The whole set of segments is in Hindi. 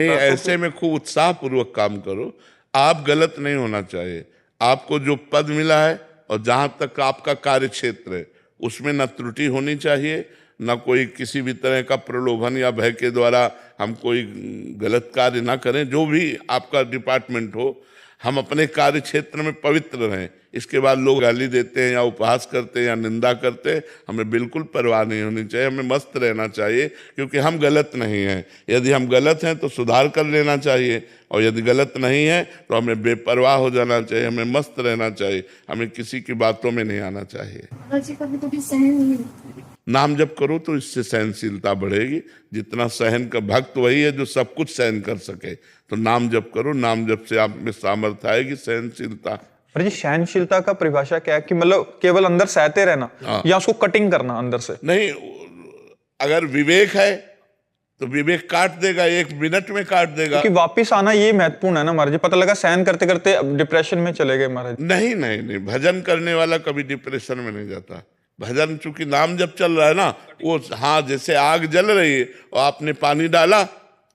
ऐसे में खूब उत्साहपूर्वक काम करो। आप गलत नहीं होना चाहिए। आपको जो पद मिला है और जहां तक आपका कार्य क्षेत्र है उसमें न त्रुटि होनी चाहिए, न कोई किसी भी तरह का प्रलोभन या भय के द्वारा हम कोई गलत कार्य ना करें। जो भी आपका डिपार्टमेंट हो, हम अपने कार्य क्षेत्र में पवित्र रहें। इसके बाद लोग गाली देते हैं या उपहास करते हैं या निंदा करते हैं, हमें बिल्कुल परवाह नहीं होनी चाहिए। हमें मस्त रहना चाहिए, क्योंकि हम गलत नहीं हैं। यदि हम गलत हैं तो सुधार कर लेना चाहिए, और यदि गलत नहीं है तो हमें बेपरवाह हो जाना चाहिए, हमें मस्त रहना चाहिए, हमें किसी की बातों में नहीं आना चाहिए। नाम जप करो तो इससे सहनशीलता बढ़ेगी। जितना सहन का भक्त वही है जो सब कुछ सहन कर सके। तो नाम जप करो, नाम जप से आप में सामर्थ्य आएगी, सहनशीलता। पर जी सहनशीलता का परिभाषा क्या है? कि मतलब केवल अंदर सहते रहना या उसको कटिंग करना अंदर से? नहीं, अगर विवेक है तो विवेक काट देगा, 1 मिनट में काट देगा। क्योंकि वापिस आना ये महत्वपूर्ण है ना महाराज जी। पता लगा सहन करते करते अब डिप्रेशन में चले गए महाराज। नहीं नहीं नहीं, भजन करने वाला कभी डिप्रेशन में नहीं जाता। भजन चूंकि नाम जब चल रहा है ना, वो हाँ, जैसे आग जल रही है और आपने पानी डाला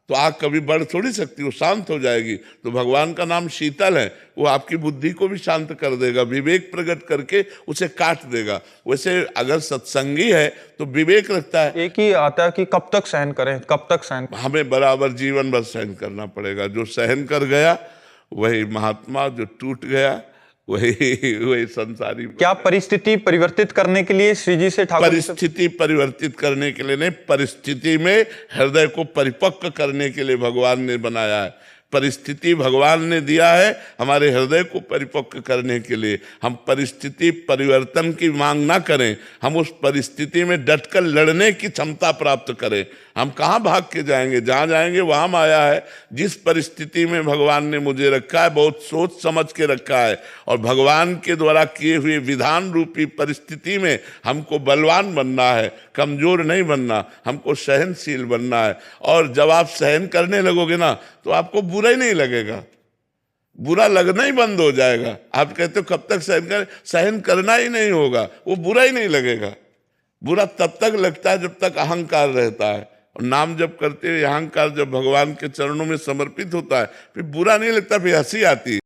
तो आग कभी बढ़ थोड़ी सकती, वो शांत हो जाएगी। तो भगवान का नाम शीतल है, वो आपकी बुद्धि को भी शांत कर देगा, विवेक प्रकट करके उसे काट देगा। वैसे अगर सत्संगी है तो विवेक रखता है। एक ही आता है कि कब तक सहन करें, कब तक सहन। हमें बराबर जीवन भर सहन करना पड़ेगा। जो सहन कर गया वही महात्मा, जो टूट गया वही संसारी। क्या परिस्थिति परिवर्तित करने के लिए श्री जी से ठाकुर? परिस्थिति परिवर्तित करने के लिए नहीं, परिस्थिति में हृदय को परिपक्व करने के लिए भगवान ने बनाया है। परिस्थिति भगवान ने दिया है हमारे हृदय को परिपक्व करने के लिए। हम परिस्थिति परिवर्तन की मांग ना करें, हम उस परिस्थिति में डटकर लड़ने की क्षमता प्राप्त करें। हम कहाँ भाग के जाएंगे? जहाँ जाएंगे वहाँ माया है। जिस परिस्थिति में भगवान ने मुझे रखा है, बहुत सोच समझ के रखा है, और भगवान के द्वारा किए हुए विधान रूपी परिस्थिति में हमको बलवान बनना है, कमजोर नहीं बनना, हमको सहनशील बनना है। और जब आप सहन करने लगोगे ना तो आपको बुरा ही नहीं लगेगा, बुरा लगना ही बंद हो जाएगा। आप कहते हो कब तक सहन करें? सहन करना ही नहीं होगा, वो बुरा ही नहीं लगेगा। बुरा तब तक लगता है जब तक अहंकार रहता है, और नाम जब करते हुए अहंकार जब भगवान के चरणों में समर्पित होता है फिर बुरा नहीं लगता, फिर हंसी आती है।